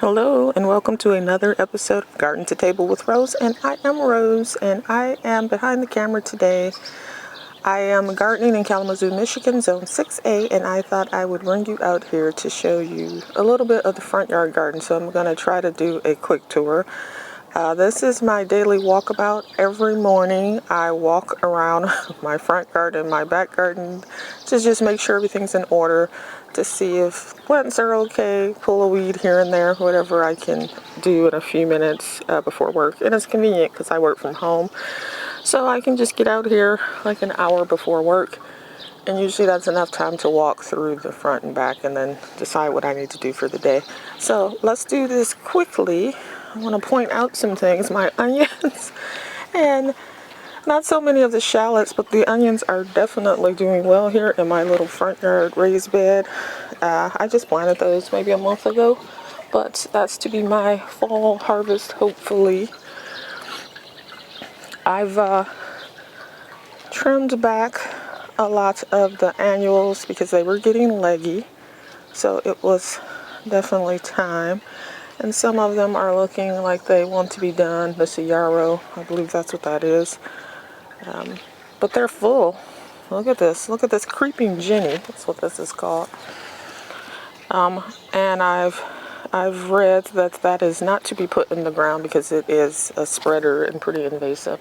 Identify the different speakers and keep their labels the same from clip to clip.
Speaker 1: Hello and welcome to another episode of Garden to Table with Rose, and I am Rose and I am behind the camera today. I am gardening in Kalamazoo, Michigan, Zone 6A, and I thought I would bring you out here to show you a little bit of the front yard garden. So I'm going to try to do a quick tour. This is my daily walkabout. Every morning I walk around my front garden, my back garden, to just make sure everything's in order, to see if plants are okay, pull a weed here and there, whatever I can do in a few minutes before work. And it's convenient because I work from home, so I can just get out here like an hour before work, and usually that's enough time to walk through the front and back and then decide what I need to do for the day. So let's do this quickly. I want to point out some things. My onions and not so many of the shallots, but the onions are definitely doing well here in my little front yard raised bed. I just planted those maybe a month ago, but that's to be my fall harvest, hopefully. I've trimmed back a lot of the annuals because they were getting leggy, so it was definitely time. And some of them are looking like they want to be done. The yarrow, I believe that's what that is. But they're full. Look at this. Look at this creeping Jenny. That's what this is called. And I've read that that is not to be put in the ground because it is a spreader and pretty invasive.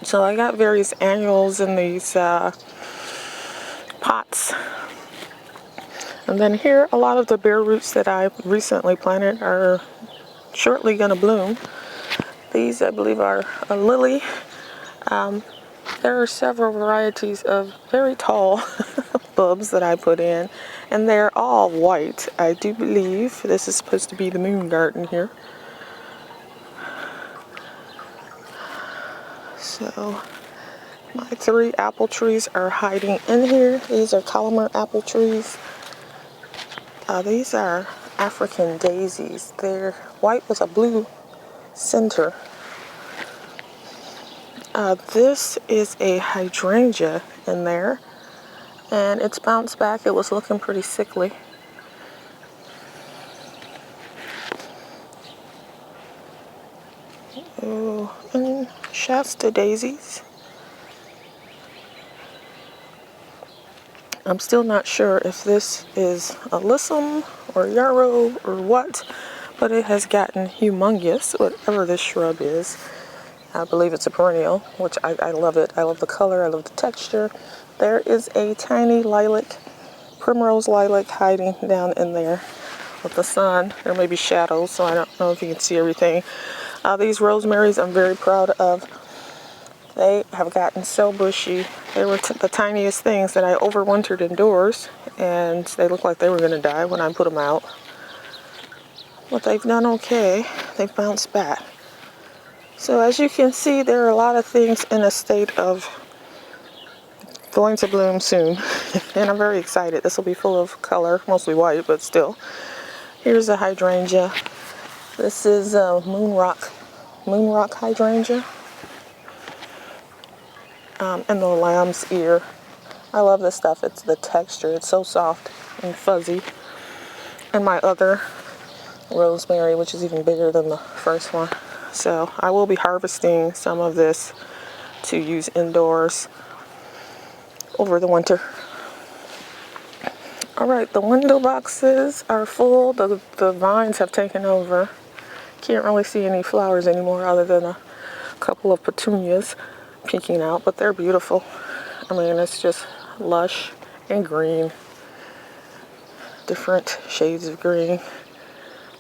Speaker 1: So I got various annuals in these pots. And then here, a lot of the bare roots that I recently planted are shortly going to bloom. These, I believe, are a lily. There are several varieties of very tall bulbs that I put in, and they're all white. I do believe this is supposed to be the moon garden here. So my 3 apple trees are hiding in here. These are Kalamazoo apple trees. These are African daisies. They're white with a blue center. This is a hydrangea in there, and it's bounced back. It was looking pretty sickly. Oh, and Shasta daisies. I'm still not sure if this is alyssum or yarrow or what, but it has gotten humongous, whatever this shrub is. I believe it's a perennial, which I love it. I love the color, I love the texture. There is a tiny lilac, primrose lilac, hiding down in there with the sun. There may be shadows, so I don't know if you can see everything. These rosemaries I'm very proud of. They have gotten so bushy. They were the tiniest things that I overwintered indoors, and they looked like they were going to die when I put them out. But they've done okay. They've bounced back. So as you can see, there are a lot of things in a state of going to bloom soon. And I'm very excited. This will be full of color, mostly white, but still. Here's a hydrangea. This is a moon rock hydrangea. And the lamb's ear. I love this stuff. It's the texture. It's so soft and fuzzy. And my other rosemary, which is even bigger than the first one. So I will be harvesting some of this to use indoors over the winter. All right, the window boxes are full. The vines have taken over. Can't really see any flowers anymore other than a couple of petunias peeking out, but they're beautiful. I mean, it's just lush and green, different shades of green.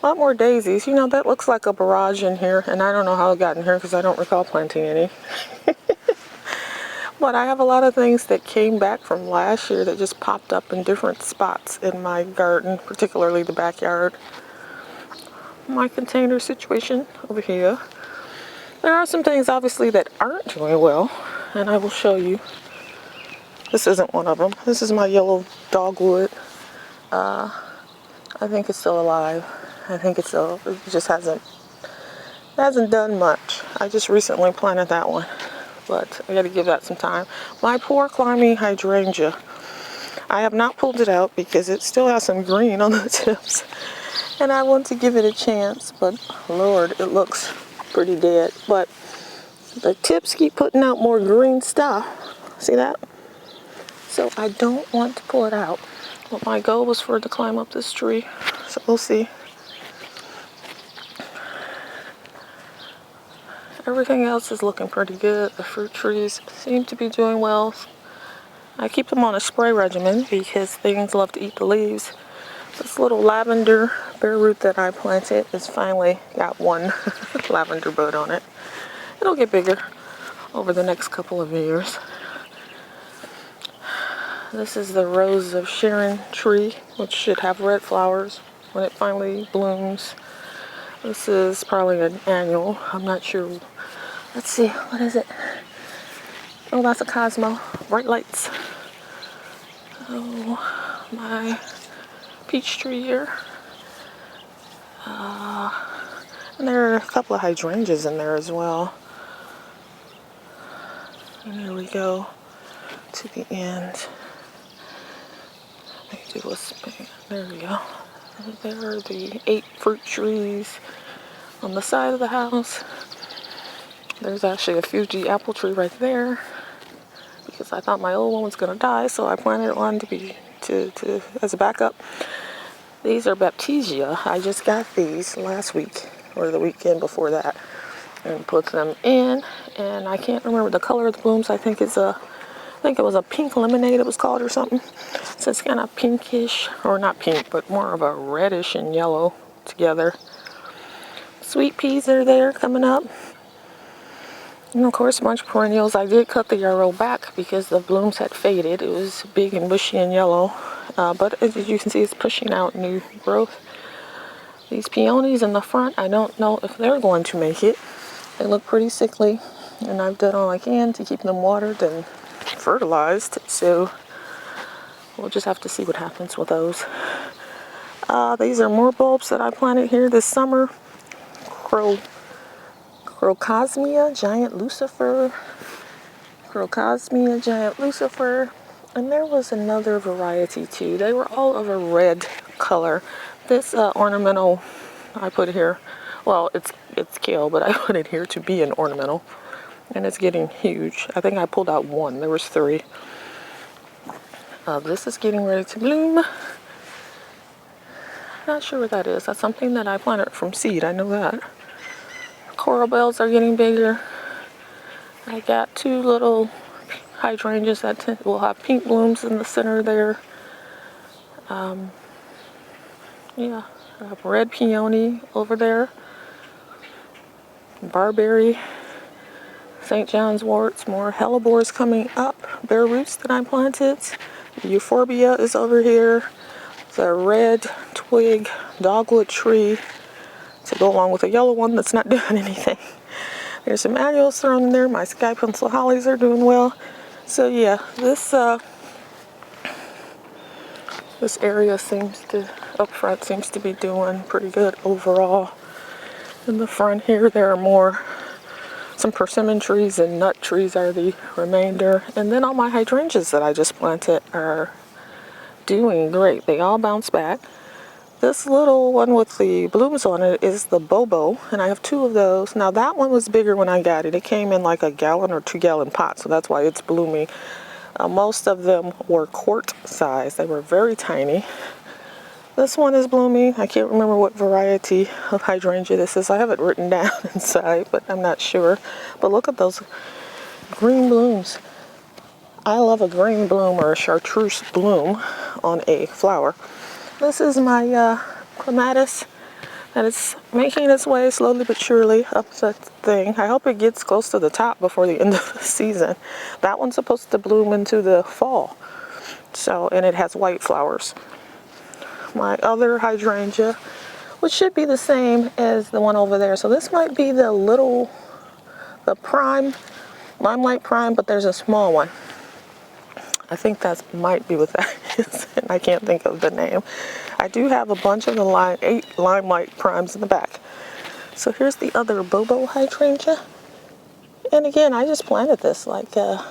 Speaker 1: A lot more daisies. You know, that looks like a barrage in here, and I don't know how it got in here because I don't recall planting any. But I have a lot of things that came back from last year that just popped up in different spots in my garden, particularly the backyard. My container situation over here. There are some things, obviously, that aren't doing well, and I will show you. This isn't one of them. This is my yellow dogwood. I think it's still alive. I think it just hasn't done much. I just recently planted that one, but I got to give that some time. My poor climbing hydrangea. I have not pulled it out because it still has some green on the tips. And I want to give it a chance, but Lord, it looks pretty dead. But the tips keep putting out more green stuff. See that? So I don't want to pull it out. But my goal was for it to climb up this tree. So we'll see. Everything else is looking pretty good. The fruit trees seem to be doing well. I keep them on a spray regimen because things love to eat the leaves. This little lavender bare root that I planted has finally got one lavender bud on it. It'll get bigger over the next couple of years. This is the Rose of Sharon tree, which should have red flowers when it finally blooms. This is probably an annual. I'm not sure. Let's see, what is it? Oh, that's a Cosmo. Bright lights. Oh, my peach tree here. And there are a couple of hydrangeas in there as well. And here we go to the end. There we go. There are the 8 fruit trees on the side of the house. There's actually a Fuji apple tree right there because I thought my old one was gonna die, so I planted one to as a backup. These are Baptisia. I just got these last week or the weekend before that and put them in. And I can't remember the color of the blooms. I think it was a pink lemonade it was called or something. So it's kind of pinkish, or not pink, but more of a reddish and yellow together. Sweet peas are there coming up. And of course, a bunch of perennials. I did cut the yarrow back because the blooms had faded. It was big and bushy and yellow. But as you can see, it's pushing out new growth. These peonies in the front, I don't know if they're going to make it. They look pretty sickly. And I've done all I can to keep them watered and fertilized. So we'll just have to see what happens with those. These are more bulbs that I planted here this summer. Crocosmia, giant lucifer. Crocosmia, giant lucifer. And there was another variety too. They were all of a red color. This ornamental, I put here, well, it's kale, but I put it here to be an ornamental. And it's getting huge. I think I pulled out one. There was 3. This is getting ready to bloom. Not sure what that is. That's something that I planted from seed. I know that. Coral bells are getting bigger. I got 2 little hydrangeas that will have pink blooms in the center there. Yeah, I have red peony over there. Barberry. St. John's worts, more hellebores coming up, bare roots that I planted. Euphorbia is over here. The red twig dogwood tree to go along with a yellow one that's not doing anything. There's some annuals thrown in there. My sky pencil hollies are doing well. So yeah, this area up front seems to be doing pretty good overall. In the front here, there are some persimmon trees and nut trees are the remainder. And then all my hydrangeas that I just planted are doing great. They all bounce back. This little one with the blooms on it is the Bobo, and I have 2 of those. Now that one was bigger when I got it. It came in like a gallon or 2-gallon pot, so that's why it's blooming. Most of them were quart size. They were very tiny. This one is blooming. I can't remember what variety of hydrangea this is. I have it written down inside, but I'm not sure. But look at those green blooms. I love a green bloom or a chartreuse bloom on a flower. This is my Clematis, and it's making its way slowly but surely up the thing. I hope it gets close to the top before the end of the season. That one's supposed to bloom into the fall. So, and it has white flowers. My other hydrangea, which should be the same as the one over there. So this might be the prime, limelight prime, but there's a small one. I think that might be what that is, and I can't think of the name. I do have a bunch of the 8 limelight primes in the back. So here's the other Bobo hydrangea. And again, I just planted this like, a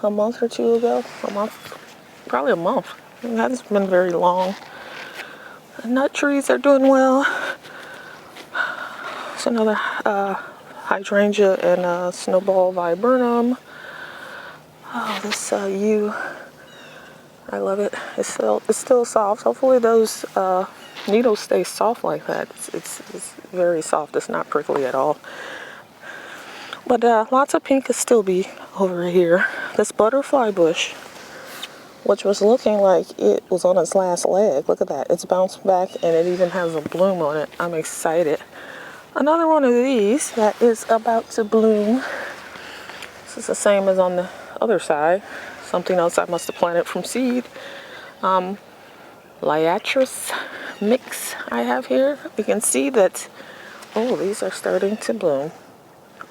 Speaker 1: month or 2 ago? Probably a month. It hasn't been very long. The nut trees are doing well. It's another hydrangea and snowball viburnum. Oh, this yew, I love it. It's still soft. Hopefully those needles stay soft like that. It's very soft. It's not prickly at all. But lots of pink still be over here. This butterfly bush, which was looking like it was on its last leg. Look at that. It's bounced back and it even has a bloom on it. I'm excited. Another one of these that is about to bloom. This is the same as on the other side. Something else I must have planted from seed. Liatris mix I have here. You can see that, oh, these are starting to bloom.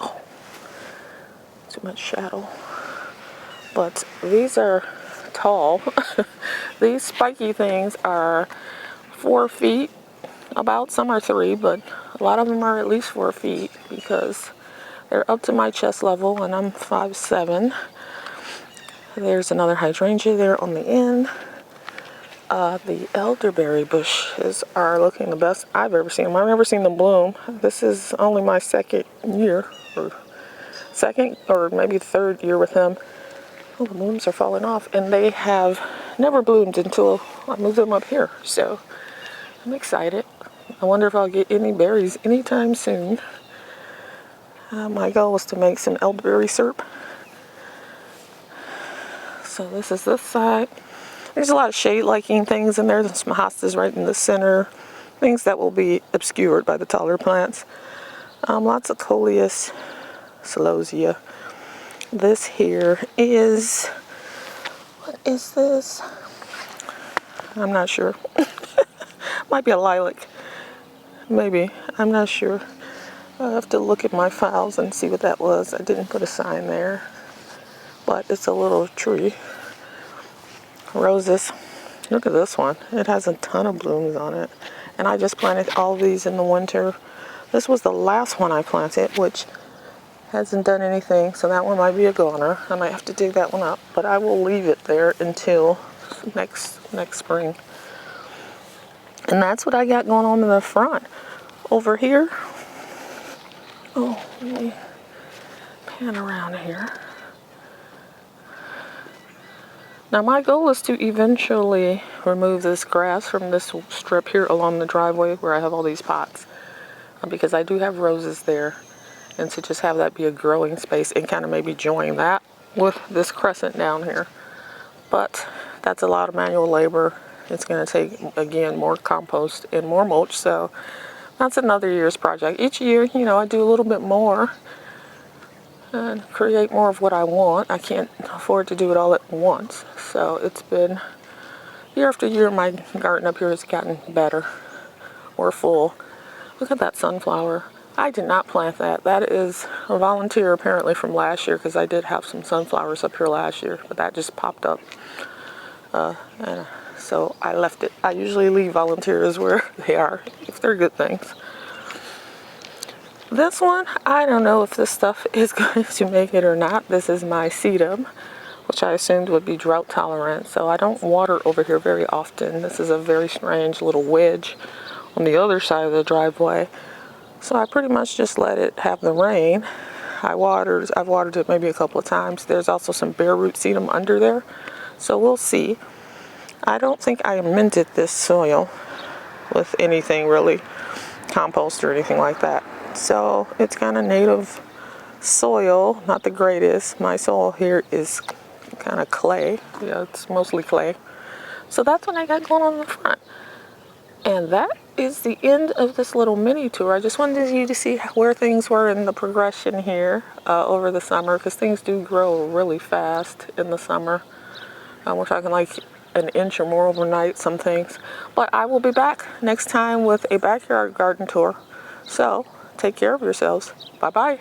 Speaker 1: Oh, too much shadow. But these are tall. These spiky things are 4 feet, about. Some are 3, but a lot of them are at least 4 feet because they're up to my chest level and I'm 5'7". There's another hydrangea there on the end. The elderberry bushes are looking the best I've ever seen them. I've never seen them bloom. This is only my second year, or maybe third year with them. Oh, the blooms are falling off, and they have never bloomed until I moved them up here. So I'm excited. I wonder if I'll get any berries anytime soon. My goal was to make some elderberry syrup. So this is this side. There's a lot of shade-liking things in there. There's some hostas right in the center. Things that will be obscured by the taller plants. Lots of coleus, celosia. This here is, what is this? I'm not sure. Might be a lilac. Maybe. I'm not sure. I'll have to look at my files and see what that was. I didn't put a sign there. But it's a little tree. Roses. Look at this one. It has a ton of blooms on it. And I just planted all these in the winter. This was the last one I planted, which hasn't done anything, so that one might be a goner. I might have to dig that one up, but I will leave it there until next spring. And that's what I got going on in the front. Over here, oh, let me pan around here. Now my goal is to eventually remove this grass from this strip here along the driveway where I have all these pots, because I do have roses there, and to just have that be a growing space and kind of maybe join that with this crescent down here. But that's a lot of manual labor. It's going to take, again, more compost and more mulch, so that's another year's project. Each year, you know, I do a little bit more and create more of what I want. I can't afford to do it all at once. So it's been year after year, my garden up here has gotten better or full. Look at that sunflower. I did not plant that. That is a volunteer apparently from last year, because I did have some sunflowers up here last year, but that just popped up. And so I left it. I usually leave volunteers where they are if they're good things. This one, I don't know if this stuff is going to make it or not. This is my Sedum, which I assumed would be drought tolerant. So I don't water over here very often. This is a very strange little wedge on the other side of the driveway. So I pretty much just let it have the rain. I've watered it maybe a couple of times. There's also some bare root sedum under there. So we'll see. I don't think I amended this soil with anything really, compost or anything like that. So it's kind of native soil, not the greatest. My soil here is kind of clay. Yeah, it's mostly clay. So that's what I got going on in the front. And that is the end of this little mini tour. I just wanted you to see where things were in the progression here over the summer, because things do grow really fast in the summer. We're talking like an inch or more overnight, some things. But I will be back next time with a backyard garden tour. So take care of yourselves. Bye-bye.